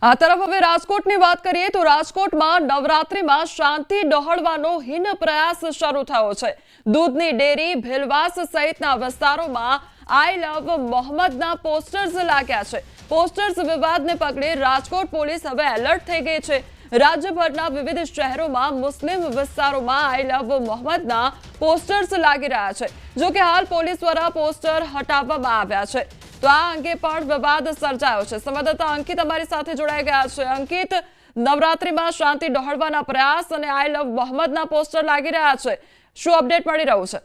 આ તરફ હવે રાજકોટની વાત કરીએ તો રાજકોટમાં નવરાત્રીમાં શાંતિ ડહોળવાનો હીન પ્રયાસ શરૂ થયો છે। દૂધની ડેરી, ભેલવાસ સહિતના વિસ્તારોમાં આઈ લવ મોહમ્મદના પોસ્ટર્સ લાગ્યા છે। પોસ્ટર્સ વિવાદને પગલે રાજકોટ પોલીસ હવે એલર્ટ થઈ ગઈ છે। રાજ્યભરના વિવિધ શહેરોમાં મુસ્લિમ વિસ્તારોમાં આઈ લવ મોહમ્મદના પોસ્ટર્સ લાગી રહ્યા છે। જો કે હાલ પોલીસ દ્વારા પોસ્ટર હટાવવામાં આવ્યા છે। તો આ અંગે પણ વિવાદ સર્જાયો છે। સંવાદદાતા અંકિત અમારી સાથે જોડાઈ ગયા છે। અંકિત, નવરાત્રીમાં શાંતિ ડહોળવાના પ્રયાસ અને આઈ લવ મોહમ્મદના પોસ્ટર લાગી રહ્યા છે, શું અપડેટ મળી રહ્યું છે?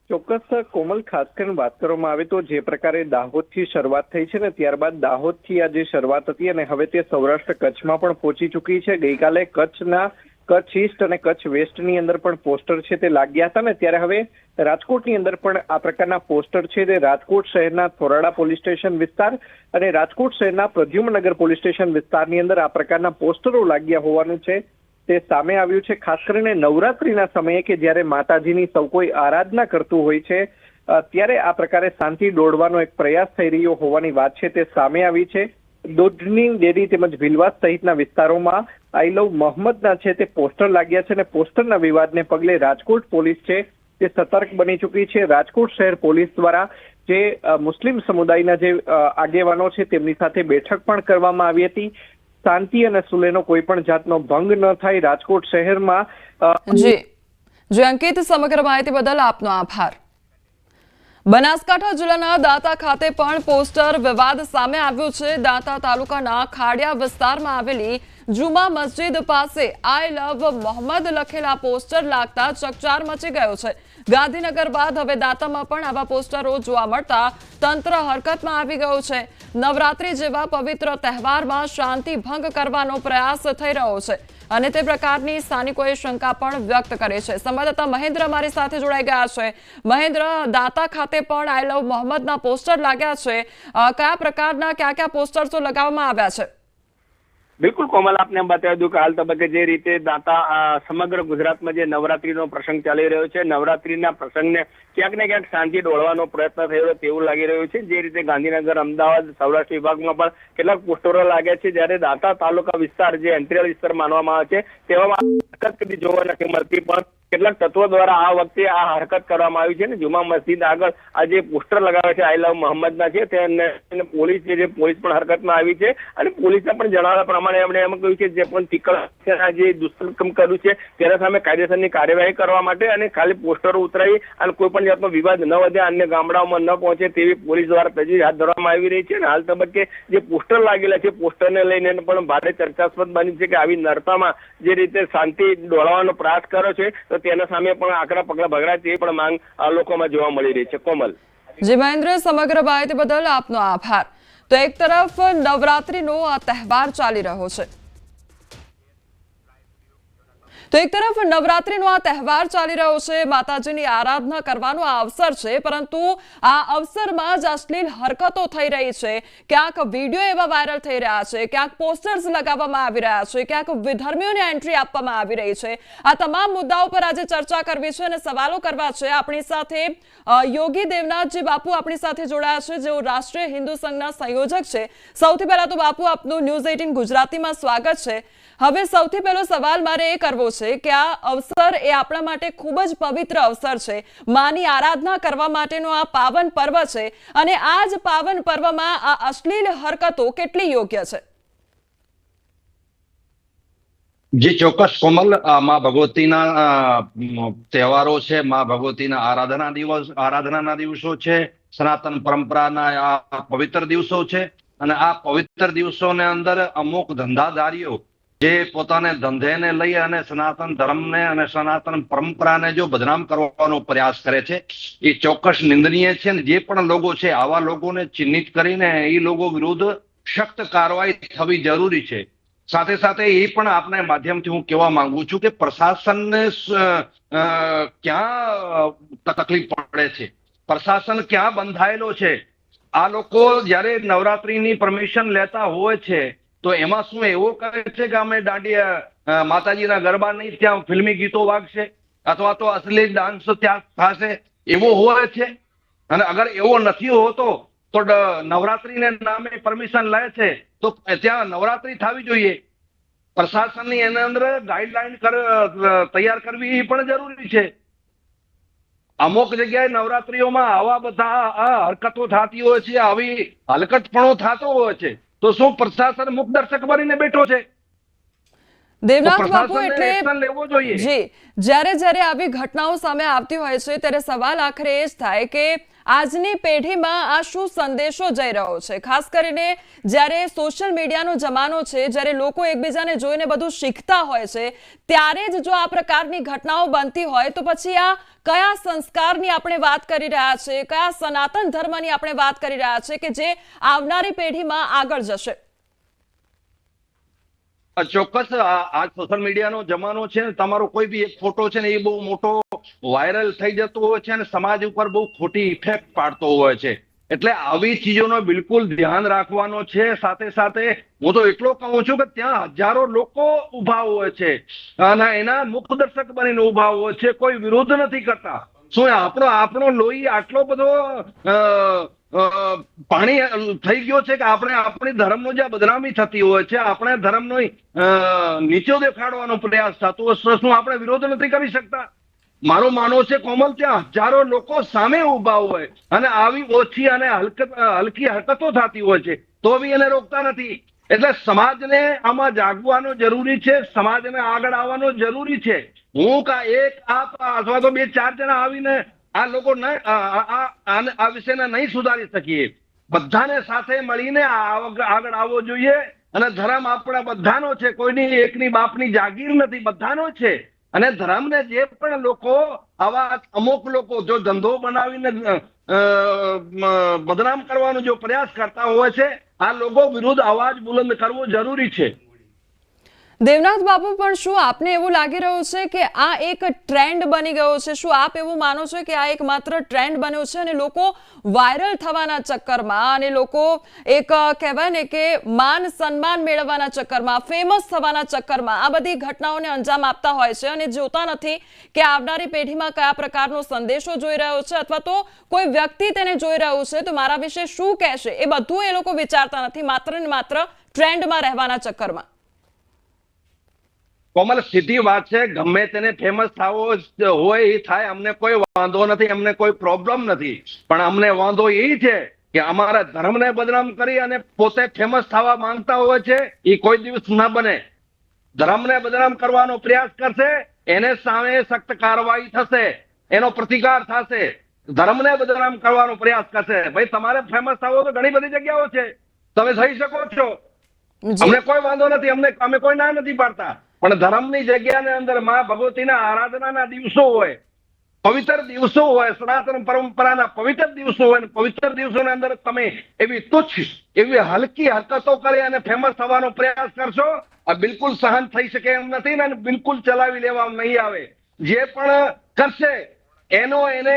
ચોક્કસ કોમલ, ખાસ કરીને વાત કરવામાં આવે તો જે પ્રકારે દાહોદથી શરૂઆત થઈ છે ને ત્યારબાદ દાહોદથી આ જે શરૂઆત હતી અને હવે તે સૌરાષ્ટ્ર કચ્છમાં પણ પહોંચી ચૂકી છે। ગઈકાલે કચ્છ ઈસ્ટ અને કચ્છ વેસ્ટની અંદર પણ પોસ્ટર છે તે લાગ્યા હતા ને ત્યારે હવે રાજકોટની અંદર પણ આ પ્રકારના પોસ્ટર છે તે રાજકોટ શહેરના થોરાડા પોલીસ સ્ટેશન વિસ્તાર અને રાજકોટ શહેરના પ્રદ્યુમ્નનગર પોલીસ સ્ટેશન વિસ્તારની અંદર આ પ્રકારના પોસ્ટરો લાગ્યા હોવાનું છે તે સામે આવ્યું છે। ખાસ કરીને નવરાત્રીના સમયે કે જ્યારે માતાજીની સૌ કોઈ આરાધના કરતું હોય છે ત્યારે આ પ્રકારે શાંતિ દોડવાનો એક પ્રયાસ થઈ રહ્યો હોવાની વાત છે તે સામે આવી છે। દૂધની ડેરી તેમજ ભીલવાસ સહિતના વિસ્તારોમાં આઈ લવ મોહમ્મદના છે તે પોસ્ટર લાગ્યા છે અને પોસ્ટરના વિવાદને પગલે રાજકોટ પોલીસ છે તે સતર્ક બની ચૂકી છે। રાજકોટ શહેર પોલીસ દ્વારા જે મુસ્લિમ સમુદાયના જે આગેવાનો છે તેમની સાથે બેઠક પણ કરવામાં આવી હતી। શાંતિ અને સુલેહનો કોઈ પણ જાતનો ભંગ ન થાય રાજકોટ શહેરમાં। જી અંકિત, સમગ્ર માહિતી બદલ આપનો આભાર। બનાસકાંઠા જિલ્લાના દાંતા ખાતે પણ પોસ્ટર વિવાદ સામે આવ્યો છે। દાંતા તાલુકાના ખાડિયા વિસ્તારમાં આવેલી જુમા મસ્જિદ પાસે આઈ લવ મોહમ્મદ લખેલા પોસ્ટર લાગતા ચકચાર મચી ગયો છે। ગાંધીનગર બાદ હવે દાંતામાં પણ આવા પોસ્ટરો જોવા મળતા તંત્ર હરકતમાં આવી ગયું છે। નવરાત્રી જેવા પવિત્ર તહેવારમાં શાંતિ ભંગ કરવાનો પ્રયાસ થઈ રહ્યો છે અને તે પ્રકારની સ્થાનિકોએ શંકા પણ વ્યક્ત કરી છે। સંવાદદાતા મહેન્દ્ર અમારી સાથે જોડાઈ ગયા છે। મહેન્દ્ર, દાંતા ખાતે પણ આઈ લવ મોહમ્મદના પોસ્ટર લાગ્યા છે, કયા પ્રકારના કયા પોસ્ટર્સો લગાવવામાં આવ્યા છે? બિલકુલ કોમલ, આપને બતાવી દઉં કે હાલ તબક્કે જે રીતે દાંતા સમગ્ર ગુજરાતમાં જે નવરાત્રીનો પ્રસંગ ચાલી રહ્યો છે, નવરાત્રીના પ્રસંગને ક્યાંક ને ક્યાંક શાંતિ ડોળવાનો પ્રયત્ન થયો તેવું લાગી રહ્યું છે। જે રીતે ગાંધીનગર, અમદાવાદ, સૌરાષ્ટ્ર વિભાગમાં પણ કેટલાક પોસ્ટરો લાગ્યા છે, જ્યારે દાંતા તાલુકા વિસ્તાર જે અંતરિયાળ વિસ્તાર માનવામાં આવે છે તેવામાં હરકત કદી જોવા નથી મળતી, પણ કેટલાક તત્વો દ્વારા આ વખતે આ હરકત કરવામાં આવી છે ને જુમા મસ્જિદ આગળ આ જે પોસ્ટર લગાવે છે આઈ લવ મોહમ્મદના છે તેને પોલીસ પણ હરકતમાં આવી છે અને પોલીસને પણ જણાવ્યા પ્રમાણે એમણે એમ કહ્યું છે જે પણ ટીકળ જે દુષ્કર્મ કર્યું છે તેના સામે કાયદેસરની કાર્યવાહી કરવા માટે અને ખાલી પોસ્ટરો ઉતરાવી અને કોઈ પણ જાતનો વિવાદ ન વધે, અન્ય ગામડાઓમાં ન પહોંચે તેવી પોલીસ દ્વારા તજવીજ હાથ ધરવામાં આવી રહી છે। અને હાલ તબક્કે જે પોસ્ટર લાગેલા છે પોસ્ટરને લઈને પણ ભારે ચર્ચાસ્પદ બની છે કે આવી નરતામાં જે રીતે શાંતિ ડોળવાનો પ્રયાસ કર્યો છે તો તેના સામે પણ આકરા પગલા ભગડાય તેવી પણ માંગ લોકોમાં જોવા મળી રહી છે। કોમલ, જી મહેન્દ્ર, સમગ્ર માહિતી બદલ આપનો આભાર। તો એક તરફ નવરાત્રીનો આ તહેવાર ચાલી રહ્યો છે માતાજીની આરાધના કરવાનો આ અવસર છે, પરંતુ આ અવસરમાં જ અશ્લીલ હરકતો થઈ રહી છે। ક્યાંક વિડીયો એવા વાયરલ થઈ રહ્યા છે, ક્યાંક પોસ્ટર્સ લગાવવામાં આવી રહ્યા છે, ક્યાંક વિધર્મીઓને એન્ટ્રી આપવામાં આવી રહી છે। આ તમામ મુદ્દાઓ પર આજે ચર્ચા કરવી છે અને સવાલો કરવા છે। આપણી સાથે યોગી દેવનાથજી બાપુ આપણી સાથે જોડાયા છે, જેઓ રાષ્ટ્રીય હિન્દુ સંઘના સંયોજક છે। સૌથી પહેલા તો બાપુ, આપનું ન્યૂઝ 18 ગુજરાતીમાં સ્વાગત છે। હવે સૌથી પહેલો સવાલ મારે એ કરવો છે કે આ અવસર એ આપણા માટે ખૂબ જ પવિત્ર અવસર છે, માની આરાધના કરવા માટેનો આ પાવન પર્વ છે અને આ જ પાવન પર્વમાં આ અશ્લીલ હરકતો કેટલી યોગ્ય છે? જે ચોક્કસ કોમલ, માં ભગવતીના તહેવારો છે, માં ભગવતીના આરાધનાના દિવસો છે, સનાતન પરંપરાના આ પવિત્ર દિવસો છે અને આ પવિત્ર દિવસોને અંદર અમુક ધંધાદારીઓ જે પોતાને ધંધેને લઈ અને સનાતન ધર્મને અને સનાતન પરંપરાને જો બદનામ કરવાનો પ્રયાસ કરે છે એ ચોક્કસ નિંદનીય છે। જે પણ લોકો છે આવા લોકોને ચિહ્નિત કરીને એ લોકો વિરુદ્ધ સખ્ત કાર્યવાહી થવી જરૂરી છે। સાથે સાથે એ પણ આપને માધ્યમથી હું કહેવા માંગુ છું કે પ્રશાસનને ક્યાં તકલીફ પડે છે, પ્રશાસન ક્યાં બંધાયેલો છે। આ લોકો જયારે નવરાત્રીની પરમિશન લેતા હોય છે તો એમાં શું એવું કહે છે કે અમે દાંડિયા માતાજીના ગરબા નહીં, ત્યાં ફિલ્મી ગીતો વાગશે અથવા તો અશ્લીલ ડાન્સ ત્યાં થશે, એવો હોય છે? અને અગર એવો નથી હોતો તો નવરાત્રીને નામે પરમિશન લે છે તો ત્યાં નવરાત્રી થવી જોઈએ. પ્રશાસનની એના અંદર ગાઈડલાઈન તૈયાર કરવી એ પણ જરૂરી છે. અમુક જગ્યાએ નવરાત્રીઓમાં આવા બધા હરકતો થતી હોય છે, આવી હલકટપણો થતો હોય છે, તો શું પ્રશાસન મુખ દર્શક બનીને બેઠો છે? દેવનાથ બાપુ, પ્રશાસનને એટલે એક્શન લેવો જોઈએ. જી, જ્યારે આવી ઘટનાઓ સામે આવતી હોય છે ત્યારે સવાલ આખરે એ જ થાય કે આજની પેઢીમાં આ શું સંદેશો જઈ રહ્યો છે? ખાસ કરીને જ્યારે સોશિયલ મીડિયાનો જમાનો છે, જ્યારે લોકો એકબીજાને જોઈને બધું શીખતા હોય છે, ત્યારે જ જો આ પ્રકારની ઘટનાઓ બનતી હોય તો પછી આ કયા સંસ્કારની આપણે વાત કરી રહ્યા છે, કયા સનાતન ધર્મની આપણે વાત કરી રહ્યા છે કે જે આવનારી પેઢીમાં આગળ જશે? ચોક્કસ આ સોશિયલ મીડિયાનો જમાનો છે ને, તમારો કોઈ બી એક ફોટો છે ને એ બહુ મોટો વાયરલ થઈ જતો હોય છે અને સમાજ ઉપર બહુ ખોટી ઇફેક્ટ પાડતો હોય છે. એટલે આવી ચીજોનો બિલકુલ ધ્યાન રાખવાનો છે. સાથે સાથે હું તો એટલો કહું છું કે ત્યાં હજારો લોકો ઉભા હોય છે અને એના મુખ દર્શક બનીને ઉભા હોય છે, કોઈ વિરોધ નથી કરતા. શું આપણો લોહી આટલો બધો પાણી થઈ ગયો છે કે આપણે આપણી ધર્મનો જે બદનામી થતી હોય છે, આપણે ધર્મનો નીચો દેખાડવાનો પ્રયાસ થતો હોય, શું આપણે વિરોધ નથી કરી શકતા? મારું માનવું છે કોમલ, ત્યાં હજારો લોકો સામે ઉભા હોય અને આવી ઓછી અને હલકી હરકતો થતી હોય છે તો બી એને રોકતા નથી. એટલે સમાજને આમાં જાગવાનું જરૂરી છે, સમાજને આગળ આવવાનું જરૂરી છે. હું એક અથવા તો 2-4 જણા આવીને આ લોકો આ વિષયને નહીં સુધારી શકીએ. બધાને સાથે મળીને આગળ આવવો જોઈએ. અને ધર્મ આપણા બધાનો છે, કોઈની એકની બાપની જાગીર નથી, બધાનો છે. અને ધર્મને જે પણ લોકો આવા અમુક લોકો જો ધંધો બનાવીને બદનામ કરવાનો જો પ્રયાસ કરતા હોય છે, આ લોકો વિરુદ્ધ અવાજ બુલંદ કરવો જરૂરી છે. દેવનાથ બાપુ, પણ શું આપને એવું લાગી રહ્યું છે કે આ એક ટ્રેન્ડ બની ગયો છે? શું આપ એવું માનો છો કે આ એક માત્ર ટ્રેન્ડ બન્યો છે અને લોકો વાયરલ થવાના ચક્કરમાં અને લોકો એક કહેવાય ને કે માન સન્માન મેળવવાના ચક્કરમાં, ફેમસ થવાના ચક્કરમાં આ બધી ઘટનાઓને અંજામ આપતા હોય છે અને જોતા નથી કે આવનારી પેઢીમાં કયા પ્રકારનો સંદેશો જોઈ રહ્યો છે અથવા તો કોઈ વ્યક્તિ તેને જોઈ રહ્યું છે તો મારા વિશે શું કહેશે, એ બધું એ લોકો વિચારતા નથી, માત્ર ને માત્ર ટ્રેન્ડમાં રહેવાના ચક્કરમાં? કોમલ, સીધી વાત છે, ગમે તેને ફેમસ થવો હોય એ થાય, અમને કોઈ વાંધો નથી, અમને કોઈ પ્રોબ્લેમ નથી. પણ અમને વાંધો એ છે કે અમારા ધર્મને બદનામ કરી અને પોતે ફેમસ થવા માંગતા હોય છે, એ કોઈ દિવસ ન બને. ધર્મને બદનામ કરવાનો પ્રયાસ કરશે, એને સામે સખ્ત કાર્યવાહી થશે, એનો પ્રતિકાર થશે. ધર્મને બદનામ કરવાનો પ્રયાસ કરશે, ભાઈ તમારે ફેમસ થવો તો ઘણી બધી જગ્યાઓ છે, તમે થઈ શકો છો, અમને કોઈ વાંધો નથી, અમે કોઈ ના નથી પાડતા. પણ ધર્મની જગ્યાની અંદર માં ભગવતીના આરાધનાના દિવસો હોય, પવિત્ર દિવસો હોય, સનાતન પરંપરાના પવિત્ર દિવસો હોય, પવિત્ર દિવસોની અંદર તમે એવી તુચ્છ, એવી હલકી હરકતો કરી અને ફેમસ થવાનો પ્રયાસ કરશો, આ બિલકુલ સહન થઈ શકે એમ નથી ને બિલકુલ ચલાવી લેવામાં નહીં આવે. જે પણ કરશે એને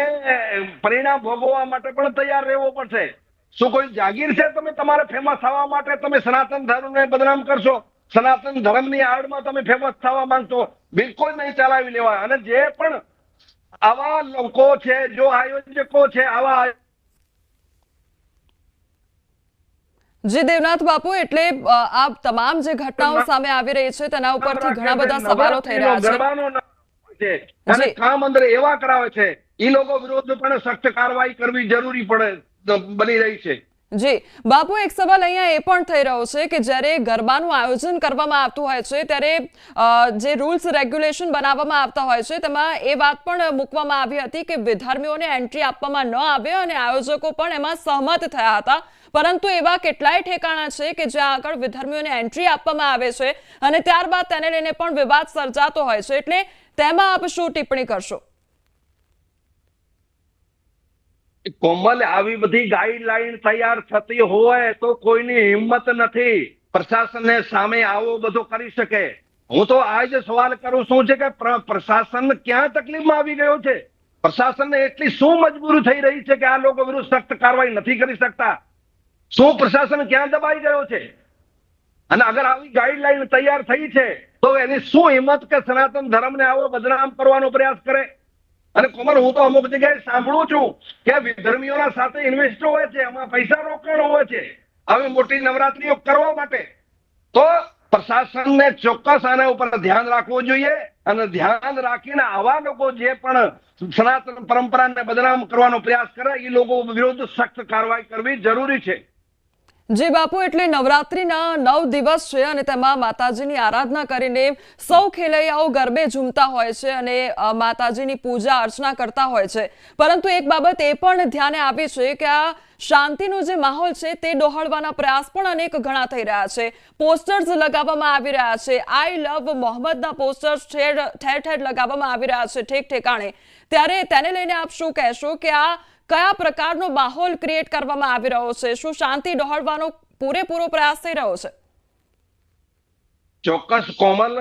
પરિણામ ભોગવવા માટે પણ તૈયાર રહેવો પડશે. શું કોઈ જાગીર છે તમે તમારે ફેમસ થવા માટે તમે સનાતન ધર્મને બદનામ કરશો? સનાતન ધર્મની આડમાં તમે ફેમસ થવા માંગતો, બિલકુલ નહીં ચલાવી લેવાય. અને જે પણ આવા લોકો છે, જો આયોજકો છે, આવા જી દેવનાથ બાપુ, એટલે આ તમામ જે ઘટનાઓ સામે આવી રહી છે તેના ઉપરથી ઘણા બધા સવાલો થઈ રહ્યા છે અને કામ અંદર એવા કરાવે છે, એ લોકો વિરુદ્ધ પણ સખ્ત કાર્યવાહી કરવી જરૂરી બની રહી છે. જી બાપુ, એક સવાલ અહીંયા એ પણ થઈ રહ્યો છે કે જ્યારે ગરબાનું આયોજન કરવામાં આવતું હોય છે ત્યારે જે રૂલ્સ રેગ્યુલેશન બનાવવામાં આવતા હોય છે તેમાં એ વાત પણ મૂકવામાં આવી હતી કે વિધર્મીઓને એન્ટ્રી આપવામાં ન આવે અને આયોજકો પણ એમાં સહમત થયા હતા. પરંતુ એવા કેટલાય ઠેકાણા છે કે જ્યાં આગળ વિધર્મીઓને એન્ટ્રી આપવામાં આવે છે અને ત્યારબાદ તેને લઈને પણ વિવાદ સર્જાતો હોય છે, એટલે તેમાં આપ શું ટિપ્પણી કરશો? કોમલ, આવી બધી ગાઈડલાઈન તૈયાર થતી હોય તો કોઈની હિંમત નથી પ્રશાસનને સામે આવો બધો કરી શકે. હું તો આ જ સવાલ કરું છું છે કે પ્રશાસન ક્યાં તકલીફમાં આવી ગયો છે? પ્રશાસનને એટલી શું મજબૂરી થઈ રહી છે કે આ લોકો વિરુદ્ધ સખ્ત કાર્યવાહી નથી કરી શકતા? શું પ્રશાસન ક્યાં દબાઈ ગયો છે? અને અગર આવી ગાઈડલાઈન તૈયાર થઈ છે તો એની શું હિંમત કે સનાતન ધર્મને આવો બદનામ કરવાનો પ્રયાસ કરે? અને કોમલ, હું તો અમુક જગ્યાએ સાંભળું છું કે વિધર્મીઓના સાથે ઇન્વેસ્ટ હોય છે, એમાં પૈસા રોકાણ હોય છે આવી મોટી નવરાત્રીઓ કરવા માટે. તો પ્રશાસનને ચોક્કસ આના ઉપર ધ્યાન રાખવું જોઈએ અને ધ્યાન રાખીને આવા લોકો જે પણ સનાતન પરંપરાને બદનામ કરવાનો પ્રયાસ કરે એ લોકો વિરુદ્ધ સખ્ત કાર્યવાહી કરવી જરૂરી છે. જી બાપુ, એટલે નવરાત્રીના 9 દિવસ છે અને તેમાં માતાજીની આરાધના કરીને સૌ ખેલૈયાઓ ગરબે ઝૂમતા હોય છે અને માતાજીની પૂજા અર્ચના કરતા હોય છે. પરંતુ એક બાબત એ પણ ધ્યાને આવી છે કે આ શાંતિનો જે માહોલ છે તે ડહોળવાના પ્રયાસ પણ અનેક ઘણા થઈ રહ્યા છે. પોસ્ટર્સ લગાવવામાં આવી રહ્યા છે, આઈ લવ મોહમ્મદના પોસ્ટર્સ ઠેર ઠેર લગાવવામાં આવી રહ્યા છે ઠેક ઠેકાણે. ત્યારે તેને લઈને આપ શું કહેશો કે આ કયા પ્રકારનો માહોલ ક્રિએટ કરવામાં આવી રહ્યો છે? શું શાંતિ ડહોળવાનો પૂરેપૂરો પ્રયાસ થઈ રહ્યો છે? ચોક્કસ કોમલ,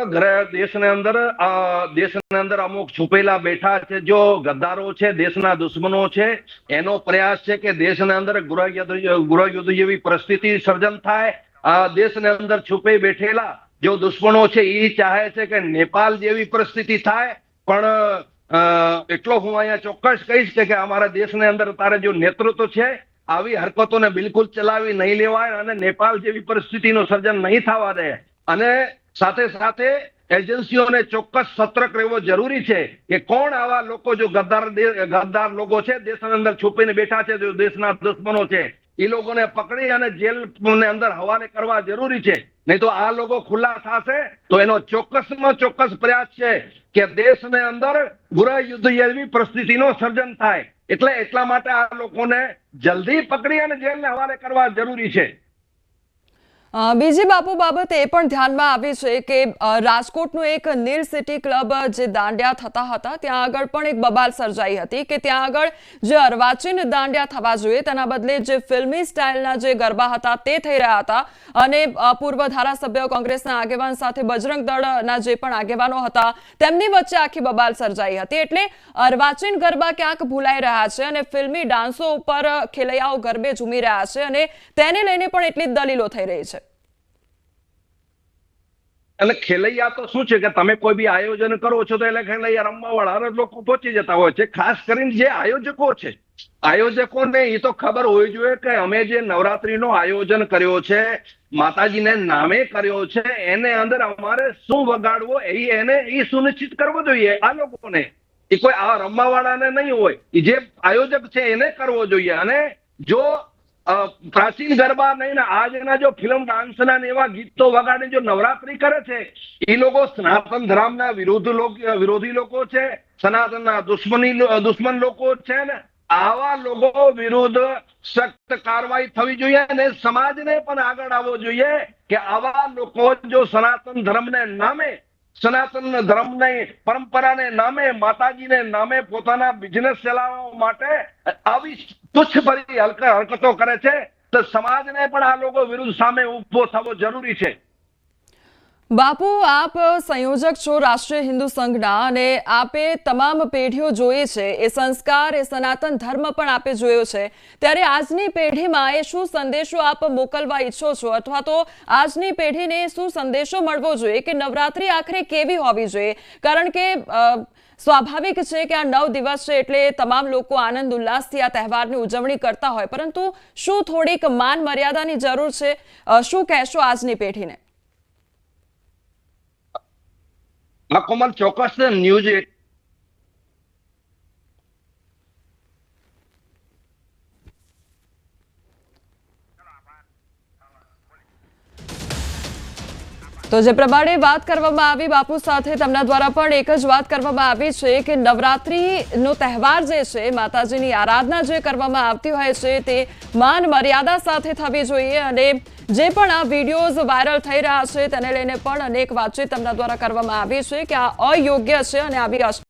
દેશની અંદર અમુક છુપેલા બેઠા છે જો ગદ્દારો છે, દેશના દુશ્મનો છે. એનો પ્રયાસ છે કે દેશની અંદર ગૃહયુદ્ધ જેવી પરિસ્થિતિ સર્જન થાય. દેશની અંદર છુપે બેઠેલા જો દુશ્મનો છે એ ચાહે છે કે નેપાલ જેવી પરિસ્થિતિ થાય. પણ એટલો હું અહીંયા ચોક્કસ કહીશ કે અમારા દેશની અંદર તારે જો નેતૃત્વ છે, આવી હરકતોને બિલકુલ ચલાવી નહીં લેવાય અને નેપાળ જેવી પરિસ્થિતિનું સર્જન નહીં થવા દે. અને સાથે સાથે એજન્સીઓને ચોક્કસ સતર્ક રહેવો જરૂરી છે કે કોણ આવા લોકો જો ગદ્દાર લોકો છે દેશની અંદર છુપીને બેઠા છે, જો દેશના દુશ્મનો છે, એ લોકોને પકડી અને જેલની અંદર હવાલે કરવા જરૂરી છે. નહીં તો આ લોકો ખુલ્લા થશે તો એનો ચોક્કસમાં ચોક્કસ પ્રયાસ છે કે દેશને અંદર ગૃહયુદ્ધ જેવી પરિસ્થિતિનો સર્જન થાય. એટલા માટે આ લોકોને જલ્દી પકડી અને જેલને હવાલે કરવા જરૂરી છે. બીજી બાપુ બાબત એ પણ ધ્યાનમાં આવી છે કે રાજકોટનું એક નીલ સિટી ક્લબ જે દાંડિયા થતા હતા ત્યાં આગળ પણ એક બબાલ સર્જાઈ હતી કે ત્યાં આગળ જે અર્વાચીન દાંડિયા થવા જોઈએ તેના બદલે જે ફિલ્મી સ્ટાઇલના જે ગરબા હતા તે થઈ રહ્યા હતા. અને પૂર્વ ધારાસભ્ય કોંગ્રેસના આગેવાન સાથે બજરંગ દળના જે પણ આગેવાનો હતા તેમની વચ્ચે આખી બબાલ સર્જાઈ હતી. એટલે અર્વાચીન ગરબા ક્યાંક ભૂલાઈ રહ્યા છે અને ફિલ્મી ડાન્સો ઉપર ખેલૈયાઓ ગરબે ઝૂમી રહ્યા છે અને તેને લઈને પણ એટલી જ દલીલો થઈ રહી છે. એટલે ખેલૈયા તો શું છે કે તમે કોઈ બી આયોજન કરો છો તો એટલે ખેલૈયા રમવા વાળા લોકો પહોંચી જતા હોય છે. ખાસ કરીને જે આયોજકો છે, આયોજકોને એ તો ખબર હોવી જોઈએ કે અમે જે નવરાત્રીનો આયોજન કર્યો છે, માતાજીને નામે કર્યો છે, એને અંદર અમારે શું વગાડવો એ સુનિશ્ચિત કરવો જોઈએ. આ લોકોને એ કોઈ આ રમવા વાળાને નહીં હોય, એ જે આયોજક છે એને કરવો જોઈએ. અને જો પ્રાચીન ગરબા નહીં ને આજના જો ફિલ્મ ડાન્સના એવા ગીતો વગાડી જો નવરાત્રી કરે છે, એ લોકો સનાતન ધર્મના વિરોધી લોકો છે, સનાતનના દુશ્મન લોકો છે ને. આવા લોકો વિરુદ્ધ સખ્ત કાર્યવાહી થવી જોઈએ અને સમાજને પણ આગળ આવવો જોઈએ કે આવા લોકો જો સનાતન ધર્મને નામે, સનાતન ધર્મની પરંપરાને નામે, માતાજીને નામે પોતાના બિઝનેસ ચલાવવા માટે આવી તુચ્છ ભરી હરકતો કરે છે તો સમાજને પણ આ લોકો વિરુદ્ધ સામે ઉભો થવો જરૂરી છે. બાપુ, આપ સંયોજક છો રાષ્ટ્રીય હિન્દુ સંઘના અને આપે તમામ પેઢીઓ જોઈ છે, એ સંસ્કાર, એ સનાતન ધર્મ પણ આપે જોયો છે. ત્યારે આજની પેઢીમાં એ શું સંદેશો આપ મોકલવા ઈચ્છો છો અથવા તો આજની પેઢીને શું સંદેશો મળવો જોઈએ કે નવરાત્રી આખરે કેવી હોવી જોઈએ? કારણ કે સ્વાભાવિક છે કે આ 9 દિવસ છે એટલે તમામ લોકો આનંદ ઉલ્લાસથી આ તહેવારની ઉજવણી કરતા હોય, પરંતુ શું થોડીક માન મર્યાદાની જરૂર છે? શું કહેશો આજની પેઢીને? કોમલ, ચોક્કસ ન્યૂઝ તો જે પ્રમાણે વાત કરવામાં આવી બાપુ સાથે, તેમના દ્વારા પણ એક જ વાત કરવામાં આવી છે કે નવરાત્રીનો તહેવાર જે છે, માતાજીની આરાધના જે કરવામાં આવતી હોય છે તે માન મર્યાદા સાથે થવી જોઈએ. અને જે પણ આ વિડીયોઝ વાયરલ થઈ રહ્યા છે તેને લઈને પણ અનેક વાતચીત તેમના દ્વારા કરવામાં આવી છે કે આ અયોગ્ય છે અને આવી